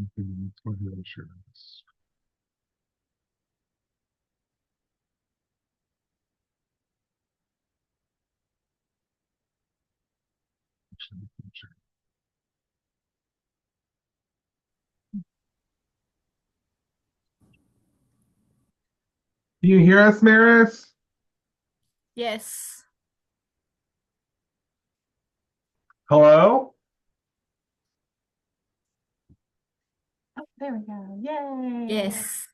Mhm. Go ahead and share this. Share. Can you hear us, Maris? Yes. Hello? Oh, there we go. Yay. Yes.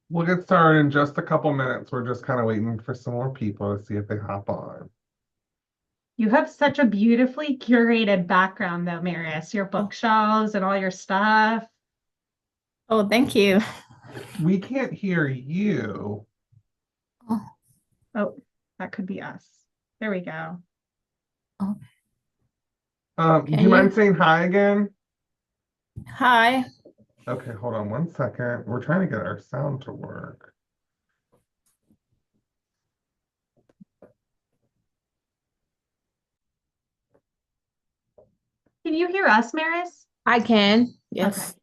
We'll get started in just a couple minutes. We're just kind of waiting for some more people to see if they hop on. You have such a beautifully curated background, though, Maris. Your Oh, bookshelves and all your stuff. oh, thank you. We can't hear you. Oh, Oh, that could be us. There we go. oh, Do can you you? mind saying hi again? Hi. Okay, hold on 1 second. We're trying to get our sound to work. Can you hear us, Maris? I can. Okay. Yes.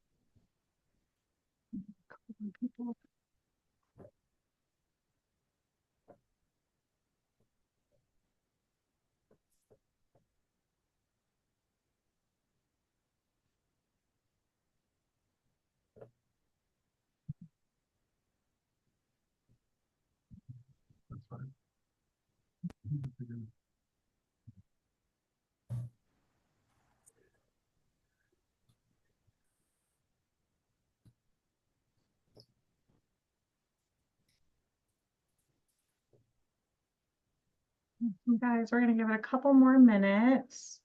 That's fine. You guys, we're going to give it a couple more minutes.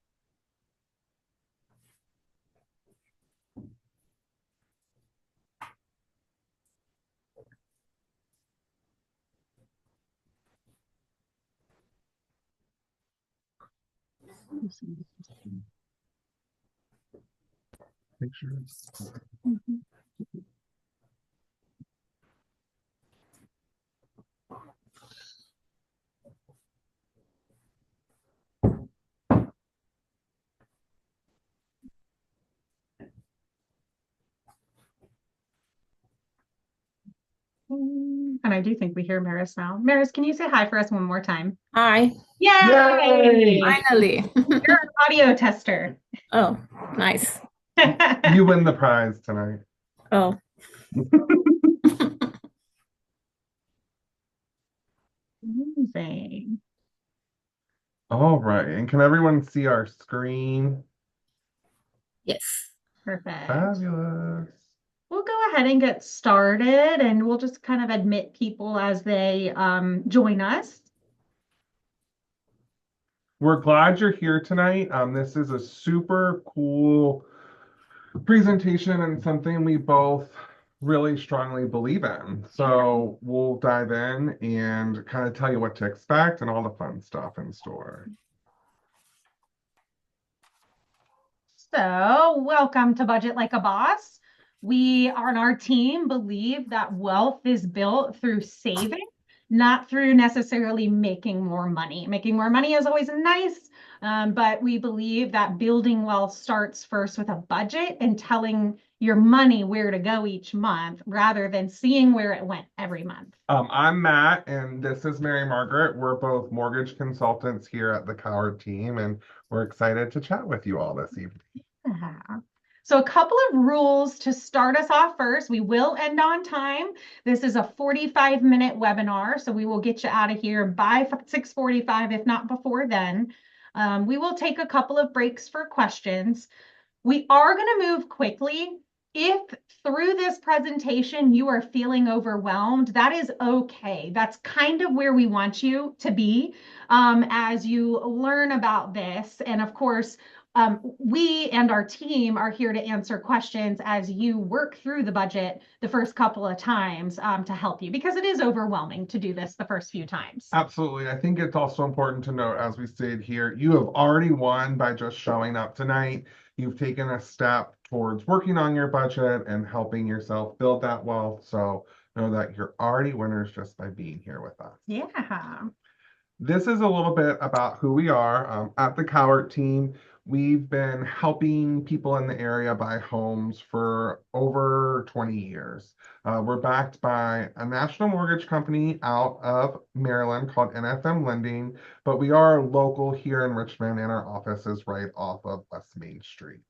Pictures. Mhm. And I do think we hear Maris now. Maris, can you say hi for us one more time? Hi. Yay! Yay! Finally. You're an audio tester. Oh, nice. You win the prize tonight. Oh, Amazing. All right. And can everyone see our screen? yes. Perfect. Fabulous. We'll go ahead and get started and we'll just kind of admit people as they join us. We're glad you're here tonight. This is a super cool presentation and something we both really strongly believe in. So we'll dive in and kind of tell you what to expect and all the fun stuff in store. So, welcome to Budget Like a Boss. We on our team believe that wealth is built through saving, not through necessarily making more money. Making more money is always nice, but we believe that building wealth starts first with a budget and telling your money where to go each month rather than seeing where it went every month. I'm Matt, and this is Mary Margaret. We're both mortgage consultants here at the Cowart team, and we're excited to chat with you all this evening. Yeah. So a couple of rules to start us off first. We will end on time. This is a 45-minute webinar, so we will get you out of here by 6:45, if not before then. We will take a couple of breaks for questions. We are going to move quickly. If through this presentation you are feeling overwhelmed, that is okay. That's kind of where we want you to be as you learn about this. And of course, we and our team are here to answer questions as you work through the budget the first couple of times to help you, because it is overwhelming to do this the first few times. Absolutely. I think it's also important to note, as we stated here, you have already won by just showing up tonight. You've taken a step towards working on your budget and helping yourself build that wealth. So know that you're already winners just by being here with us. Yeah. This is a little bit about who we are. At the Cowart team, we've been helping people in the area buy homes for over 20 years. We're backed by a national mortgage company out of Maryland called NFM Lending, but we are local here in Richmond, and our office is right off of West Main Street.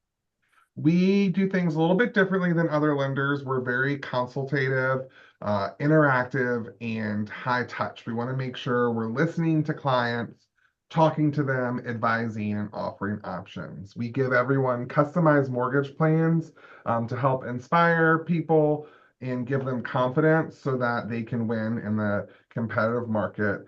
We do things a little bit differently than other lenders. We're very consultative, interactive, and high touch. We want to make sure we're listening to clients, talking to them, advising, and offering options. We give everyone customized mortgage plans to help inspire people and give them confidence so that they can win in the competitive market.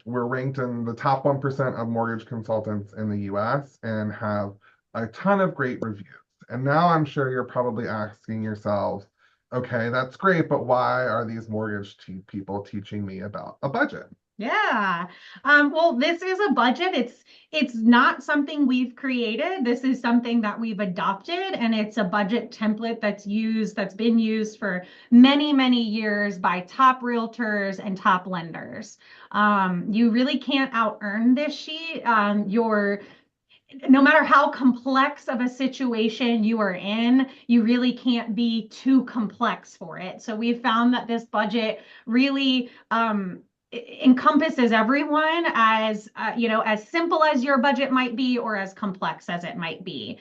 We're ranked in the top 1% of mortgage consultants in the US and have a ton of great reviews. And now I'm sure you're probably asking yourselves, okay, that's great, but why are these mortgage people teaching me about a budget? Yeah. Well, this is a budget. It's not something we've created. This is something that we've adopted, and it's a budget template that's been used for many, many years by top realtors and top lenders. You really can't out earn this sheet. No matter how complex of a situation you are in, you really can't be too complex for it. So we've found that this budget really encompasses everyone, as as simple as your budget might be or as complex as it might be.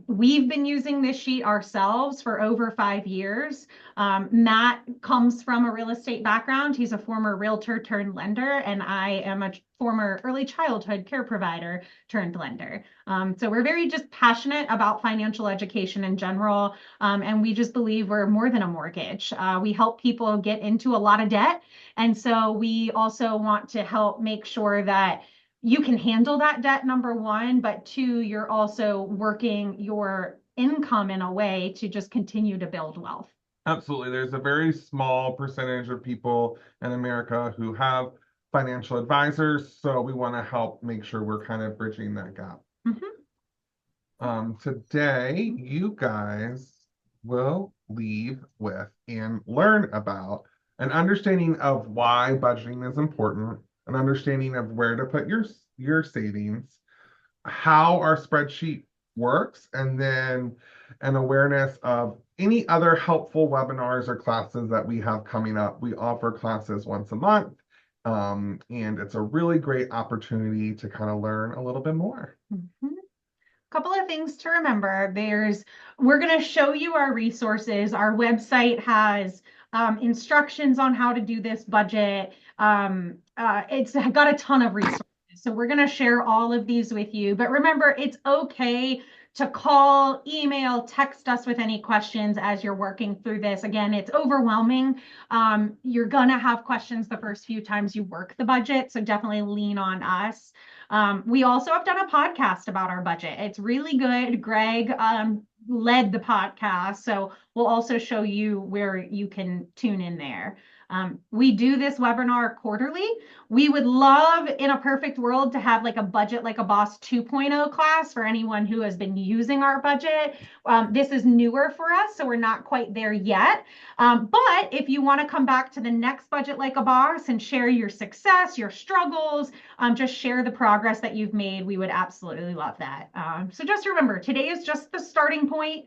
We've been using this sheet ourselves for over 5 years. Matt comes from a real estate background. He's a former realtor turned lender, and I am a former early childhood care provider turned lender. So we're very just passionate about financial education in general, and we just believe we're more than a mortgage. We help people get into a lot of debt, and so we also want to help make sure that you can handle that debt, number one, but two, you're also working your income in a way to just continue to build wealth. Absolutely. There's a very small percentage of people in America who have financial advisors, so we want to help make sure we're kind of bridging that gap. Today, you guys will leave with and learn about an understanding of why budgeting is important, an understanding of where to put your savings, how our spreadsheet works, and then an awareness of any other helpful webinars or classes that we have coming up. We offer classes once a month, and it's a really great opportunity to kind of learn a little bit more. Couple of things to remember. We're going to show you our resources. Our website has instructions on how to do this budget. It's got a ton of resources. So we're going to share all of these with you. But remember, it's okay to call, email, text us with any questions as you're working through this. Again, it's overwhelming. You're going to have questions the first few times you work the budget. So definitely lean on us. We also have done a podcast about our budget. It's really good. Greg led the podcast, so we'll also show you where you can tune in there. We do this webinar quarterly. We would love, in a perfect world, to have like a Budget Like a Boss 2.0 class for anyone who has been using our budget. This is newer for us, so we're not quite there yet. But if you want to come back to the next Budget Like a Boss and share your success, your struggles, just share the progress that you've made, we would absolutely love that. So just remember, today is just the starting point.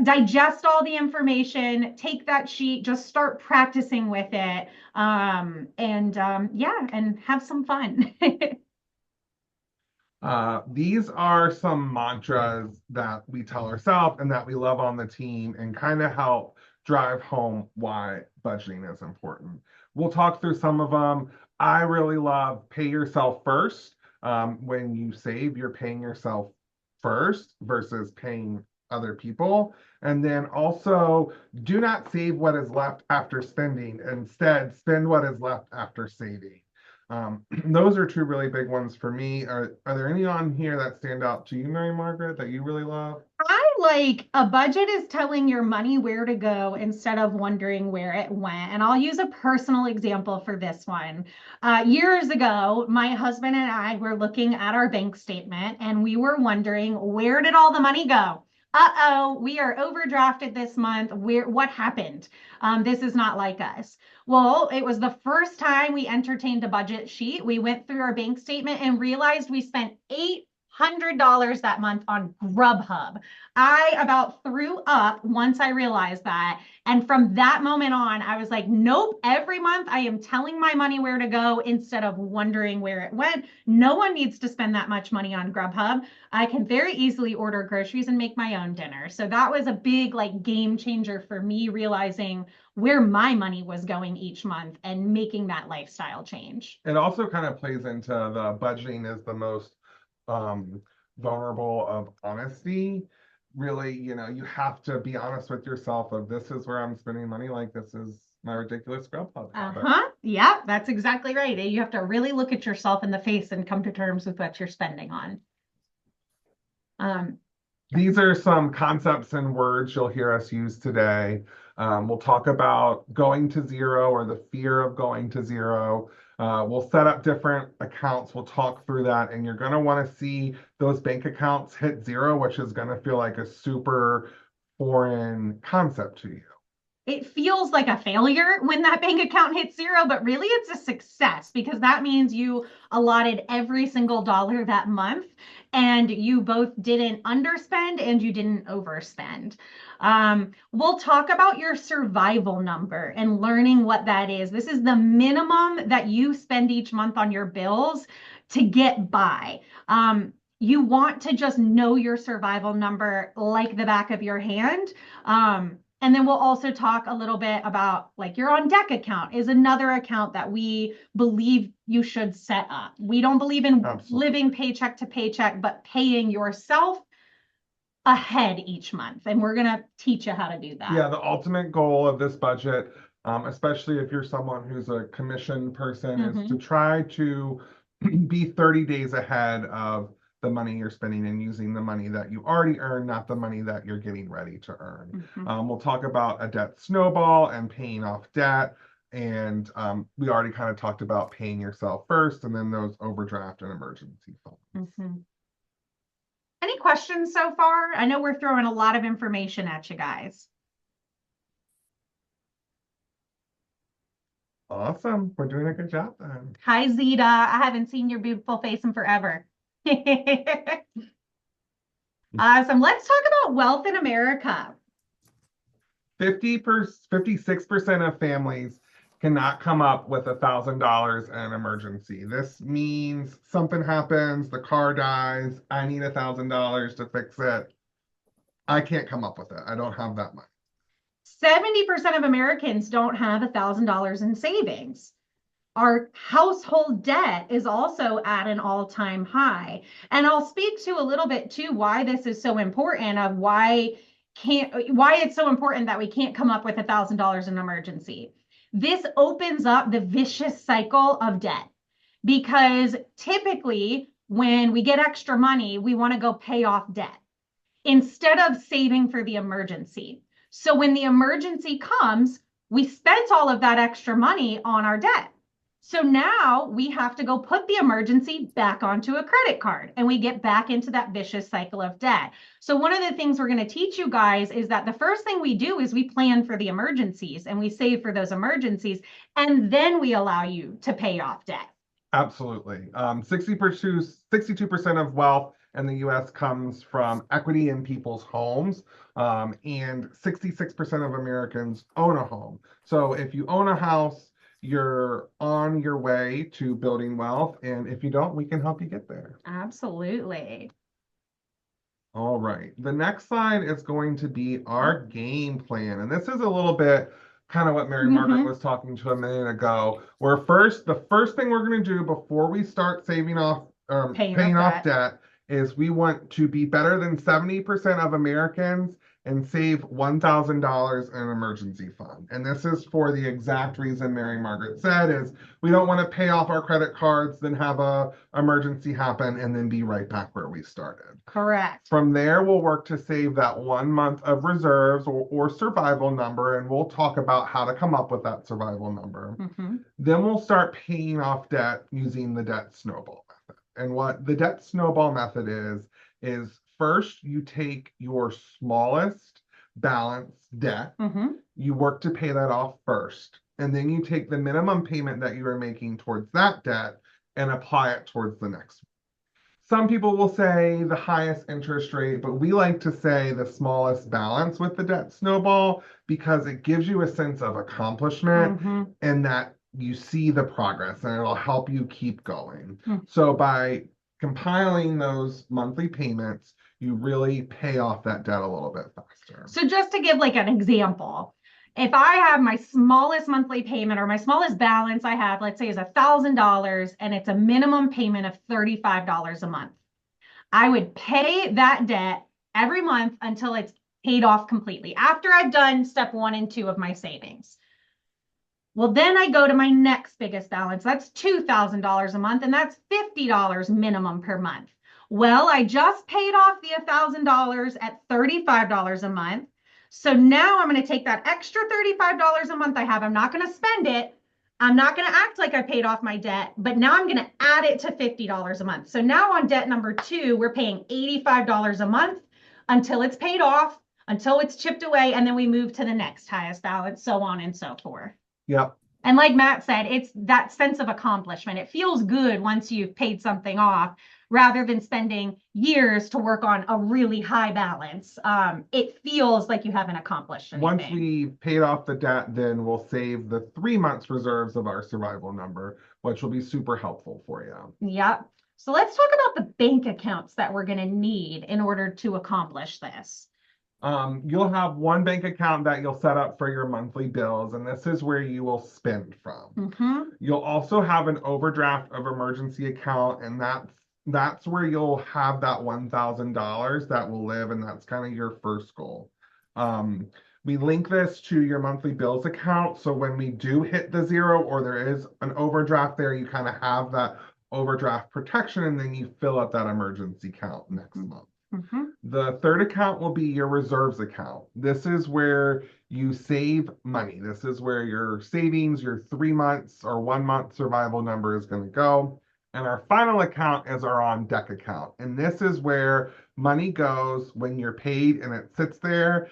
Digest all the information, take that sheet, just start practicing with it, yeah, and have some fun. These are some mantras that we tell ourselves and that we love on the team and kind of help drive home why budgeting is important. We'll talk through some of them. I really love pay yourself first. When you save, you're paying yourself first versus paying other people. And then also do not save what is left after spending. Instead, spend what is left after saving. Those are two really big ones for me. Are there any on here that stand out to you, Mary Margaret, that you really love? I like a budget is telling your money where to go instead of wondering where it went. And I'll use a personal example for this one. Years ago, my husband and I were looking at our bank statement and we were wondering, where did all the money go? Uh-oh, we are overdrafted this month. What happened? This is not like us. Well, it was the first time we entertained a budget sheet. We went through our bank statement and realized we spent $800 that month on Grubhub. I about threw up once I realized that. And from that moment on, I was like, nope, every month I am telling my money where to go instead of wondering where it went. No one needs to spend that much money on Grubhub. I can very easily order groceries and make my own dinner. So that was a big like game changer for me, realizing where my money was going each month and making that lifestyle change. It also kind of plays into the budgeting is the most vulnerable of honesty. Really, you have to be honest with yourself of this is where I'm spending money, like this is my ridiculous Grubhub habit. Yeah, that's exactly right. You have to really look at yourself in the face and come to terms with what you're spending on. These are some concepts and words you'll hear us use today. We'll talk about going to zero or the fear of going to zero. We'll set up different accounts. We'll talk through that, and you're going to want to see those bank accounts hit zero, which is going to feel like a super foreign concept to you. It feels like a failure when that bank account hits zero, but really it's a success because that means you allotted every single dollar that month and you both didn't underspend and you didn't overspend. We'll talk about your survival number and learning what that is. This is the minimum that you spend each month on your bills to get by. You want to just know your survival number like the back of your hand. And then we'll also talk a little bit about like your on deck account is another account that we believe you should set up. We don't believe in living paycheck to paycheck, but paying yourself ahead each month. And we're going to teach you how to do that. Yeah, the ultimate goal of this budget, especially if you're someone who's a commission person, is to try to be 30 days ahead of the money you're spending and using the money that you already earned, not the money that you're getting ready to earn. We'll talk about a debt snowball and paying off debt. And we already kind of talked about paying yourself first and then those overdraft and emergency funds. Any questions so far? I know we're throwing a lot of information at you guys. Awesome. We're doing a good job then. Hi, Zeta. I haven't seen your beautiful face in forever. Awesome. Let's talk about wealth in America. 56% of families cannot come up with $1,000 in an emergency. This means something happens, the car dies, I need $1,000 to fix it. I can't come up with it. I don't have that money. 70% of Americans don't have $1,000 in savings. Our household debt is also at an all-time high. And I'll speak to a little bit too why this is so important of why it's so important that we can't come up with $1,000 in emergency. This opens up the vicious cycle of debt because typically when we get extra money, we want to go pay off debt instead of saving for the emergency. So when the emergency comes, we spent all of that extra money on our debt. So now we have to go put the emergency back onto a credit card and we get back into that vicious cycle of debt. So one of the things we're going to teach you guys is that the first thing we do is we plan for the emergencies and we save for those emergencies, and then we allow you to pay off debt. Absolutely. 62% of wealth in the US comes from equity in people's homes, and 66% of Americans own a home. So if you own a house, you're on your way to building wealth. And if you don't, we can help you get there. Absolutely. All right. The next slide is going to be our game plan. And this is a little bit kind of what Mary Margaret was talking to a minute ago, where the first thing we're going to do before we start saving off, paying off debt is we want to be better than 70% of Americans and save $1,000 in an emergency fund. And this is for the exact reason Mary Margaret said, is we don't want to pay off our credit cards, then have a emergency happen, and then be right back where we started. Correct. From there, we'll work to save that 1 month of reserves or survival number, and we'll talk about how to come up with that survival number. Then we'll start paying off debt using the debt snowball method. And what the debt snowball method is first you take your smallest balance debt, you work to pay that off first, and then you take the minimum payment that you are making towards that debt and apply it towards the next one. Some people will say the highest interest rate, but we like to say the smallest balance with the debt snowball because it gives you a sense of accomplishment and that you see the progress and it'll help you keep going. So by compiling those monthly payments, you really pay off that debt a little bit faster. So just to give like an example, if I have my smallest monthly payment or my smallest balance I have, let's say is $1,000 and it's a minimum payment of $35 a month, I would pay that debt every month until it's paid off completely after I've done step 1 and 2 of my savings. Well, then I go to my next biggest balance. That's $2,000 a month, and that's $50 minimum per month. Well, I just paid off the $1,000 at $35 a month. So now I'm going to take that extra $35 a month I have. I'm not going to spend it. I'm not going to act like I paid off my debt, but now I'm going to add it to $50 a month. So now on debt number 2, we're paying $85 a month until it's paid off, until it's chipped away, and then we move to the next highest balance, so on and so forth. Yep. And like Matt said, it's that sense of accomplishment. It feels good once you've paid something off rather than spending years to work on a really high balance. It feels like you haven't accomplished anything. Once we paid off the debt, then we'll save the 3 months reserves of our survival number, which will be super helpful for you. Yep. So let's talk about the bank accounts that we're going to need in order to accomplish this. You'll have one bank account that you'll set up for your monthly bills, and this is where you will spend from. You'll also have an overdraft of emergency account, and that's where you'll have that $1,000 that will live, and that's kind of your first goal. We link this to your monthly bills account, so when we do hit the 0 or there is an overdraft there, you kind of have that overdraft protection, and then you fill up that emergency account next month. The third account will be your reserves account. This is where you save money. This is where your savings, your 3 months or 1 month survival number is going to go. And our final account is our on deck account. And this is where money goes when you're paid and it sits there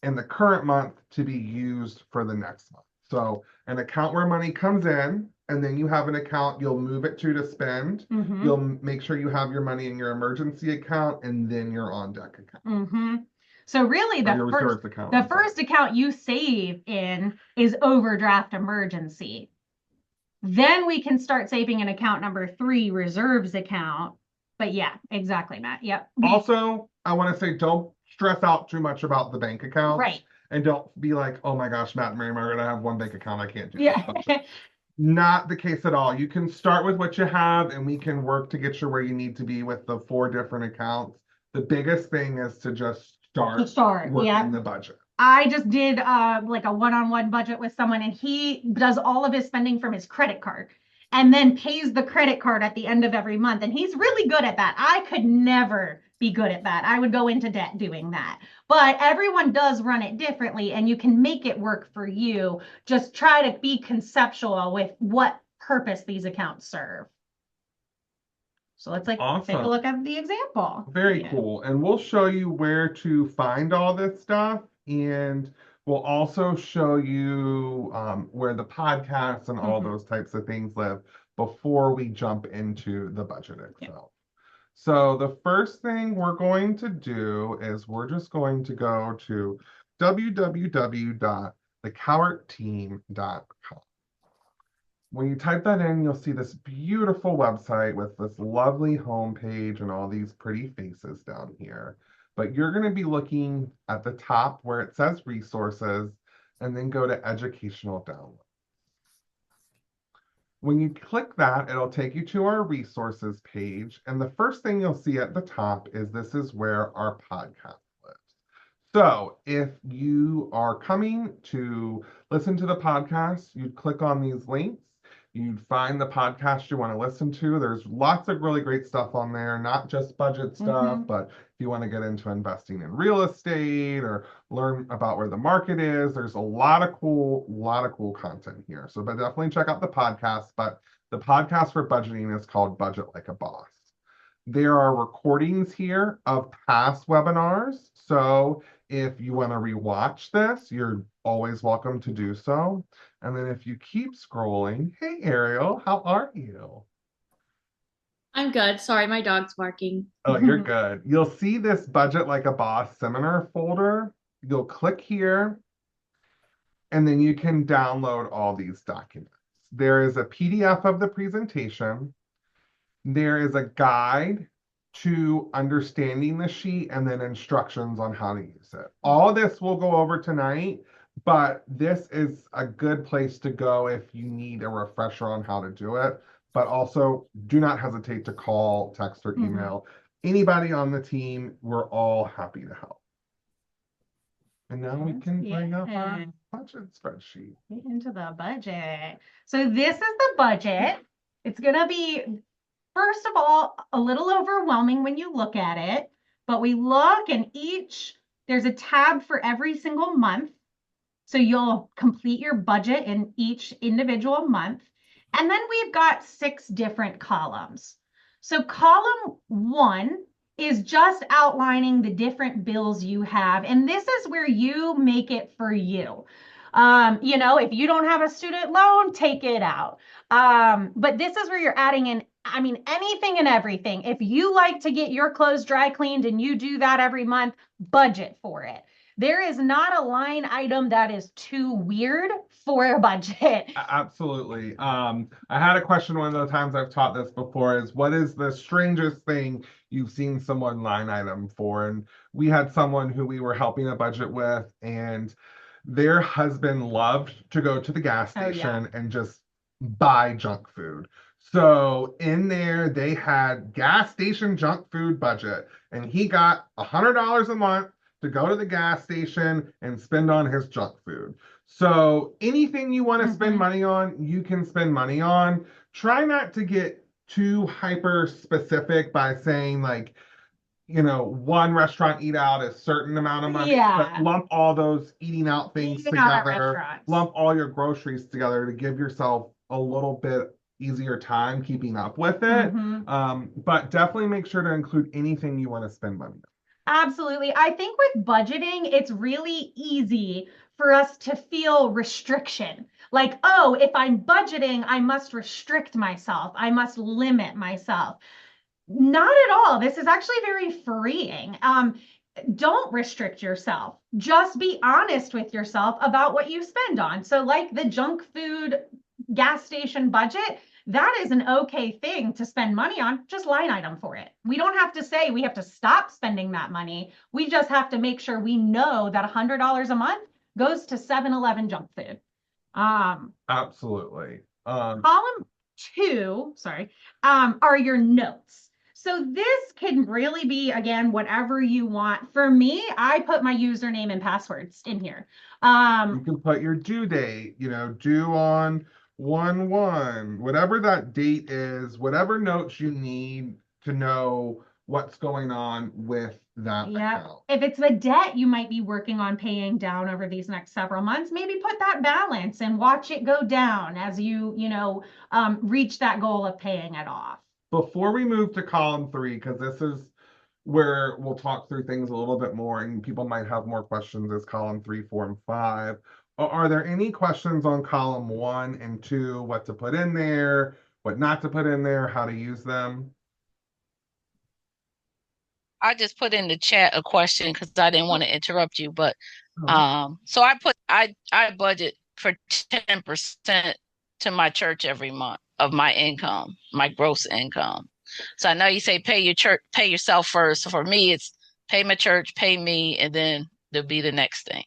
in the current month to be used for the next month. So an account where money comes in, and then you have an account you'll move it to spend. You'll make sure you have your money in your emergency account and then your on deck account. So really the first account you save in is overdraft emergency. Then we can start saving in account number 3, reserves account. But yeah, exactly, Matt. Yep. Also, I want to say don't stress out too much about the bank account. Right. And don't be like, oh my gosh, Matt and Mary Margaret, I have one bank account. I can't do that. Not the case at all. You can start with what you have and we can work to get you where you need to be with the 4 different accounts. The biggest thing is to just start working the budget. I just did like a one-on-one budget with someone, and he does all of his spending from his credit card and then pays the credit card at the end of every month. And he's really good at that. I could never be good at that. I would go into debt doing that. But everyone does run it differently, and you can make it work for you. Just try to be conceptual with what purpose these accounts serve. So let's take a Awesome. look at the example. Very cool. And we'll show you where to find all this stuff. And we'll also show you where the podcasts and all those types of things live before we jump into the budget itself. So the first thing we're going to do is we're just going to go to www.thecowartteam.com. When you type that in, you'll see this beautiful website with this lovely homepage and all these pretty faces down here. But you're going to be looking at the top where it says resources and then go to educational download. When you click that, it'll take you to our resources page. And the first thing you'll see at the top is this is where our podcast lives. So if you are coming to listen to the podcast, you'd click on these links. You'd find the podcast you want to listen to. There's lots of really great stuff on there, not just budget stuff, but if you want to get into investing in real estate or learn about where the market is, there's a lot of cool content here. So but definitely check out the podcast. But the podcast for budgeting is called Budget Like a Boss. There are recordings here of past webinars. So if you want to rewatch this, you're always welcome to do so. And then if you keep scrolling, hey Ariel, how are you? I'm good. Sorry, my dog's barking. Oh, you're good. You'll see this Budget Like a Boss seminar folder. You'll click here, and then you can download all these documents. There is a PDF of the presentation. There is a guide to understanding the sheet and then instructions on how to use it. All this we'll go over tonight, but this is a good place to go if you need a refresher on how to do it. But also do not hesitate to call, text, or email anybody on the team. We're all happy to help. And now we can bring up our budget spreadsheet. Get into the budget. So this is the budget. It's going to be, first of all, a little overwhelming when you look at it, but we look and there's a tab for every single month. So you'll complete your budget in each individual month. And then we've got 6 different columns. So column 1 is just outlining the different bills you have. And this is where you make it for you. If you don't have a student loan, take it out. But this is where you're adding in, anything and everything. If you like to get your clothes dry cleaned and you do that every month, budget for it. There is not a line item that is too weird for a budget. Absolutely. I had a question one of the times I've taught this before is what is the strangest thing you've seen someone line item for? And we had someone who we were helping a budget with, and their husband loved to go to the gas station and just buy junk food. So in there, they had gas station junk food budget, and he got $100 a month to go to the gas station and spend on his junk food. So anything you want to spend money on, you can spend money on. Try not to get too hyper specific by saying one restaurant eat out is a certain amount of money, but lump all those eating out things together, lump all your groceries together to give yourself a little bit easier time keeping up with it. But definitely make sure to include anything you want to spend money on. Absolutely. I think with budgeting, it's really easy for us to feel restriction. Like, oh, if I'm budgeting, I must restrict myself. I must limit myself. Not at all. This is actually very freeing. Don't restrict yourself. Just be honest with yourself about what you spend on. So like the junk food gas station budget, that is an okay thing to spend money on. Just line item for it. We don't have to say we have to stop spending that money. We just have to make sure we know that $100 a month goes to 7-Eleven junk food. Absolutely. Column 2, are your notes. So this can really be, again, whatever you want. For me, I put my username and passwords in here. You can put your due date, due on 1/1, whatever that date is, whatever notes you need to know what's going on with that Yeah. account. If it's a debt you might be working on paying down over these next several months, maybe put that balance and watch it go down as reach that goal of paying it off. Before we move to column 3, because this is where we'll talk through things a little bit more and people might have more questions as column 3, 4, and 5. Are there any questions on column 1 and 2, what to put in there, what not to put in there, how to use them? I just put in the chat a question because I didn't want to interrupt you, but Oh. so I budget for 10% to my church every month of my income, my gross income. So I know you say pay yourself first. So for me, it's pay my church, pay me, and then there'll be the next thing.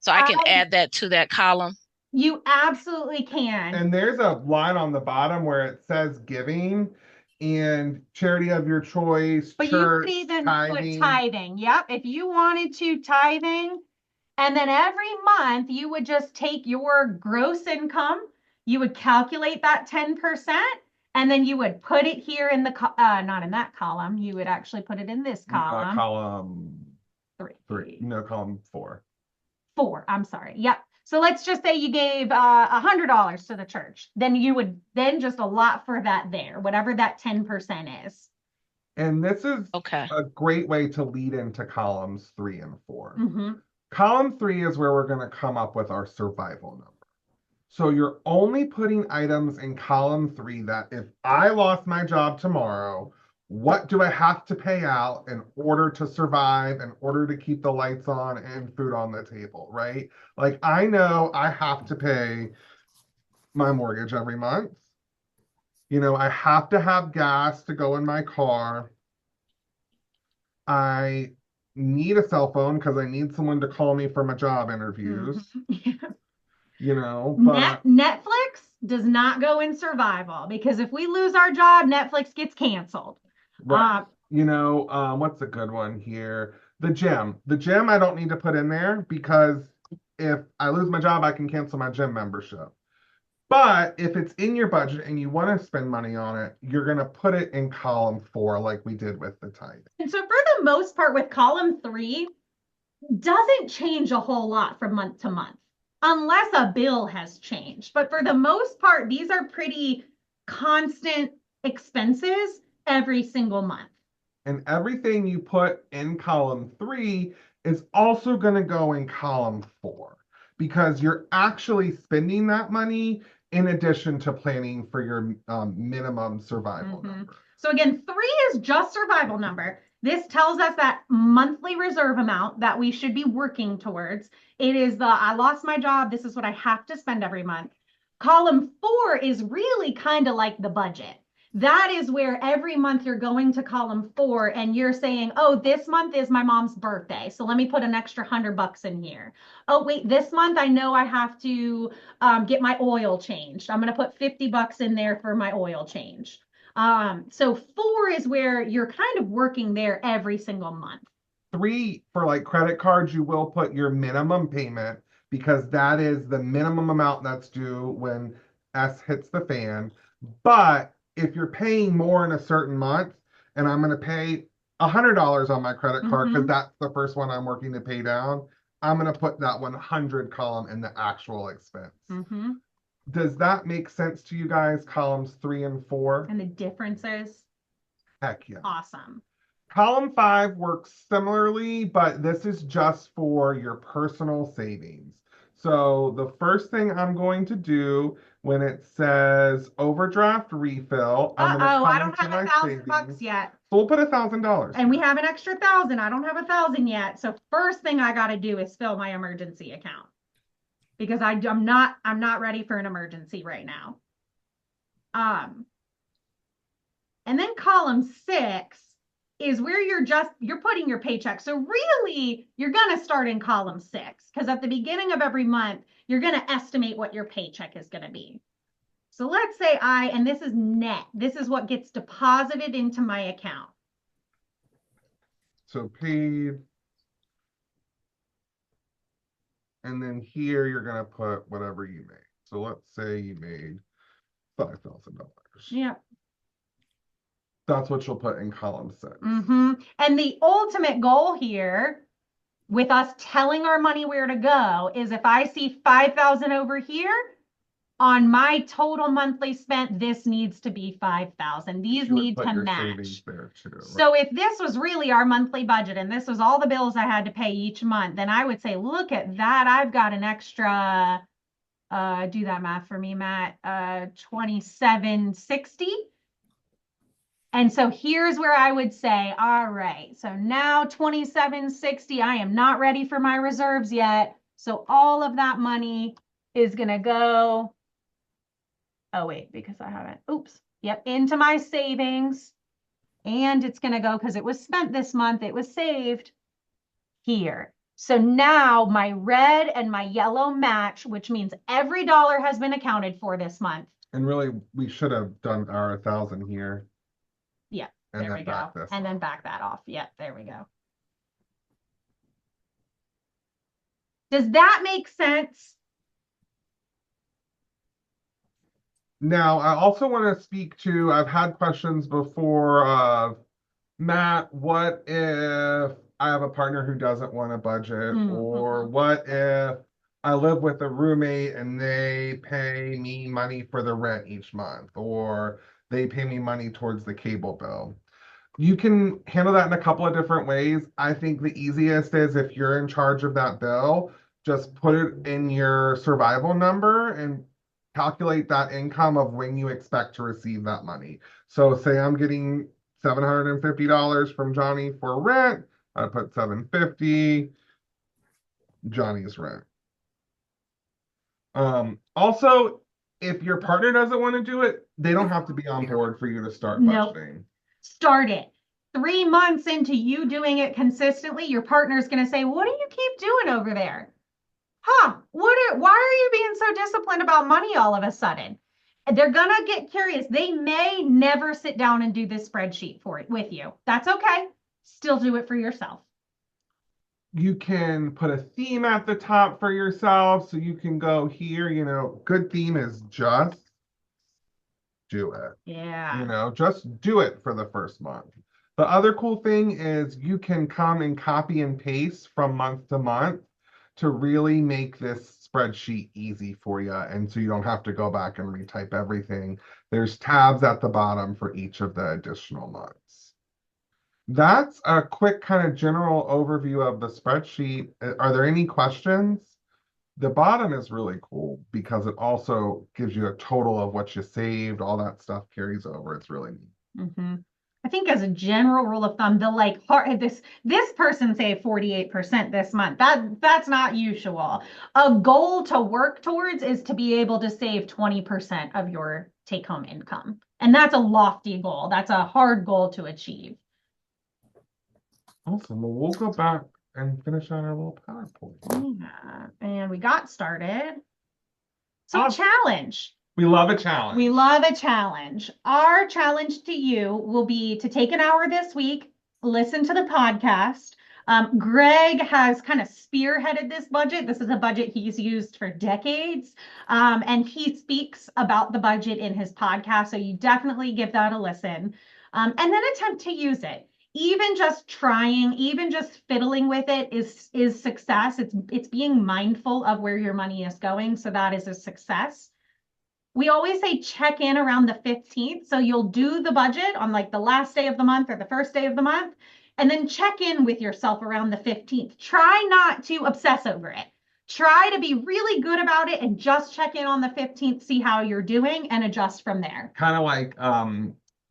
So I can add that to that column. You absolutely can. And there's a line on the bottom where it says giving and charity of your choice, But church, you could even tithing. put tithing. Yep. If you wanted to tithing, and then every month you would just take your gross income, you would calculate that 10%, and then you would put it here in the, not in that column. You would actually put it in this column. Column 3. No, column 4. 4, I'm sorry. Yep. So let's just say you gave $100 to the church. Then you would then just allot for that there, whatever that 10% is. And this is Okay. a great way to lead into columns 3 and 4. Mm-hmm. Column 3 is where we're going to come up with our survival number. So you're only putting items in column 3 that if I lost my job tomorrow, what do I have to pay out in order to survive, in order to keep the lights on and food on the table, right? Like I know I have to pay my mortgage every month. I have to have gas to go in my car. I need a cell phone because I need someone to call me for my job interviews. Mm-hmm. But Netflix does not go in survival because if we lose our job, Netflix gets canceled. right. What's a good one here? The gym. The gym I don't need to put in there because if I lose my job, I can cancel my gym membership. But if it's in your budget and you want to spend money on it, you're going to put it in column 4 like we did with the tithe. And so for the most part with column 3, doesn't change a whole lot from month to month unless a bill has changed. But for the most part, these are pretty constant expenses every single month. And everything you put in column 3 is also going to go in column 4 because you're actually spending that money in addition to planning for your minimum survival number. So again, 3 is just survival number. This tells us that monthly reserve amount that we should be working towards. It is I lost my job. This is what I have to spend every month. Column 4 is really kind of like the budget. That is where every month you're going to column 4 and you're saying, oh, this month is my mom's birthday. So let me put an extra $100 in here. Oh, wait, this month I know I have to get my oil changed. I'm going to put $50 in there for my oil change. So 4 is where you're kind of working there every single month. 3, for like credit cards, you will put your minimum payment because that is the minimum amount that's due when S hits the fan. But if you're paying more in a certain month, and I'm going to pay $100 on my credit card because that's the first one I'm working to pay down, I'm going to put that 100 column in the actual expense. Does that make sense to you guys, columns 3 and 4? And the differences? Heck yeah. Awesome. Column 5 works similarly, but this is just for your personal savings. So the first thing I'm going to do when it says overdraft refill, I'm going to come I don't into have my $1,000 savings. yet. So we'll put $1,000. And we have an extra 1,000. I don't have 1,000 yet. So first thing I got to do is fill my emergency account because I'm not ready for an emergency right now. And then column 6 is where you're putting your paycheck. So really, you're going to start in column 6 because at the beginning of every month, you're going to estimate what your paycheck is going to be. So let's say and this is net. This is what gets deposited into my account. So paid. And then here you're going to put whatever you made. So let's say you made $5,000. Yep. That's what you'll put in column 6. And the ultimate goal here with us telling our money where to go is if I see 5,000 over here on my total monthly spent, this needs to be 5,000. These You would need put to your match. savings there too, right? So if this was really our monthly budget and this was all the bills I had to pay each month, then I would say, look at that. I've got an extra, do that math for me, Matt, 2760. And so here's where I would say, all right, so now 2760, I am not ready for my reserves yet. So all of that money is going to go, oh wait, because I haven't, oops, yep, into my savings. And it's going to go, because it was spent this month, it was saved here. So now my red and my yellow match, which means every dollar has been accounted for this month. And really, we should have done our 1,000 here. Yeah, And there then we go. back this And off. then back that off. Yep, there we go. Does that make sense? Now, I also want to speak to, I've had questions before of, Matt, what if I have a partner who doesn't want a budget? Or what if I live with a roommate and they pay me money for the rent each month? Or they pay me money towards the cable bill? You can handle that in a couple of different ways. I think the easiest is if you're in charge of that bill, just put it in your survival number and calculate that income of when you expect to receive that money. So say I'm getting $750 from Johnny for rent, I put $750, Johnny's rent. Also, if your partner doesn't want to do it, they don't have to be on board for you to start Nope. budgeting. Start it. 3 months into you doing it consistently, your partner's going to say, what do you keep doing over there? Why are you being so disciplined about money all of a sudden? They're going to get curious. They may never sit down and do this spreadsheet with you. That's okay. Still do it for yourself. You can put a theme at the top for yourself. So you can go here, good theme is just do it. Yeah. Just do it for the first month. The other cool thing is you can come and copy and paste from month to month to really make this spreadsheet easy for you. And so you don't have to go back and retype everything. There's tabs at the bottom for each of the additional months. That's a quick kind of general overview of the spreadsheet. Are there any questions? The bottom is really cool because it also gives you a total of what you saved. All that stuff carries over. It's really neat. I think as a general rule of thumb, this person saved 48% this month. That's not usual. A goal to work towards is to be able to save 20% of your take-home income. And that's a lofty goal. That's a hard goal to achieve. Awesome. Well, we'll go back and finish on our little PowerPoint. Yeah. And we got started. So challenge. We love a challenge. We love a challenge. Our challenge to you will be to take an hour this week, listen to the podcast. Greg has kind of spearheaded this budget. This is a budget he's used for decades. And he speaks about the budget in his podcast. So you definitely give that a listen. And then attempt to use it. Even just trying, even just fiddling with it is success. It's being mindful of where your money is going. So that is a success. We always say check in around the 15th. So you'll do the budget on like the last day of the month or the first day of the month, and then check in with yourself around the 15th. Try not to obsess over it. Try to be really good about it and just check in on the 15th, see how you're doing and adjust from there. Kind of like,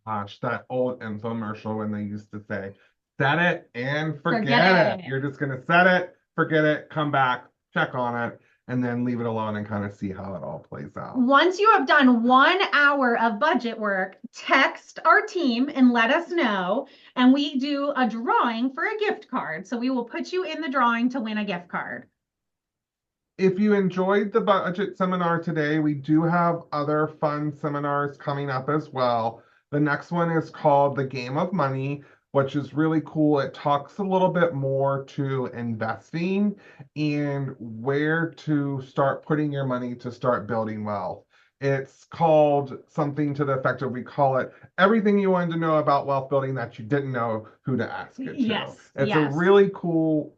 that old infomercial when they used to say, set it and forget it. You're just going to set it, forget it, come back, check on it, and then leave it alone and kind of see how it all plays out. Once you have done 1 hour of budget work, text our team and let us know. And we do a drawing for a gift card. So we will put you in the drawing to win a gift card. If you enjoyed the budget seminar today, we do have other fun seminars coming up as well. The next one is called The Game of Money, which is really cool. It talks a little bit more to investing and where to start putting your money to start building wealth. It's called something to the effect of, we call it everything you wanted to know about wealth building that you didn't know who to ask it to. Yes, It's a yes. really cool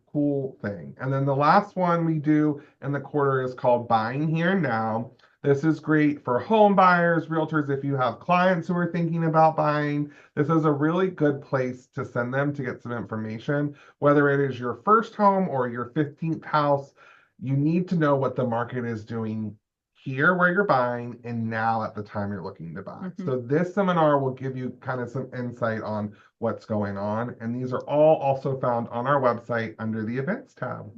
thing. And then the last one we do in the quarter is called Buying Here and Now. This is great for home buyers, realtors, if you have clients who are thinking about buying. This is a really good place to send them to get some information, whether it is your first home or your 15th house. You need to know what the market is doing here where you're buying and now at the time you're looking to buy. So this seminar will give you kind of some insight on what's going on. And these are all also found on our website under the events tab.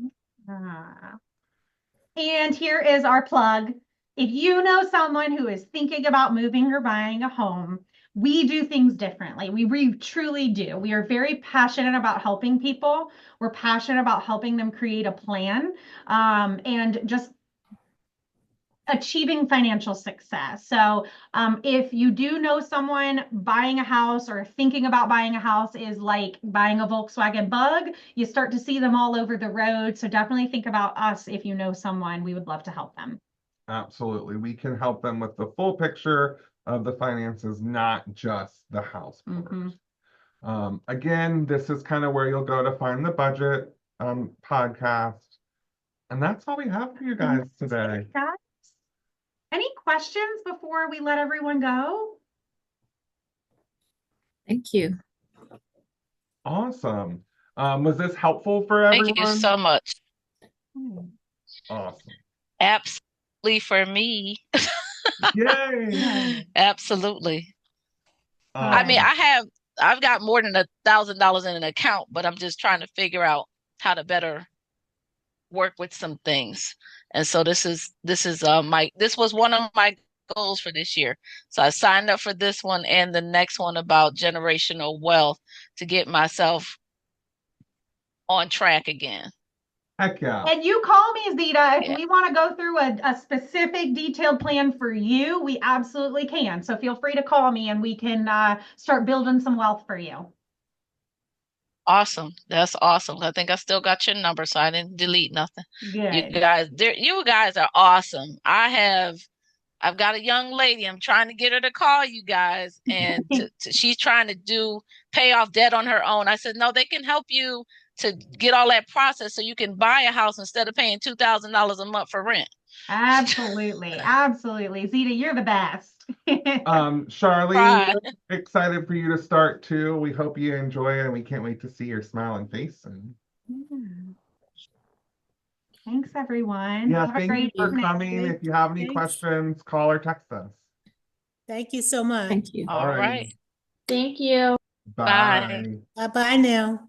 And here is our plug. If you know someone who is thinking about moving or buying a home, we do things differently. We truly do. We are very passionate about helping people. We're passionate about helping them create a plan and just achieving financial success. So if you do know someone, buying a house or thinking about buying a house is like buying a Volkswagen Bug. You start to see them all over the road. So definitely think about us if you know someone. We would love to help them. Absolutely. We can help them with the full picture of the finances, not just the house part. Again, this is kind of where you'll go to find the budget podcast. And that's all we have for you guys today. Any questions before we let everyone go? Thank you. Awesome. Was this helpful for everyone? Thank you so much. Awesome. Absolutely for me. Yay. Absolutely. I mean, I've got more than $1,000 in an account, but I'm just trying to figure out how to better work with some things. And so this was one of my goals for this year. So I signed up for this one and the next one about generational wealth to get myself on track again. Heck yeah. And you call me, Zita, if we want to go through a specific detailed plan for you, we absolutely can. So feel free to call me and we can start building some wealth for you. Awesome. That's awesome. I think I still got your number, so I didn't delete nothing. Good. You guys are awesome. I've got a young lady. I'm trying to get her to call you guys, and she's trying to pay off debt on her own. I said, no, they can help you to get all that process so you can buy a house instead of paying $2,000 a month for rent. Absolutely. Absolutely. Zita, you're the best. Charlene, we're excited for you to start too. We hope you enjoy it and we can't wait to see your smiling face. Thanks, everyone. Yeah, Have a thank great you for evening. coming. If you have any questions, call or text us. Thank you so much. Thank you. All right. Thank you. Bye. Bye-bye now.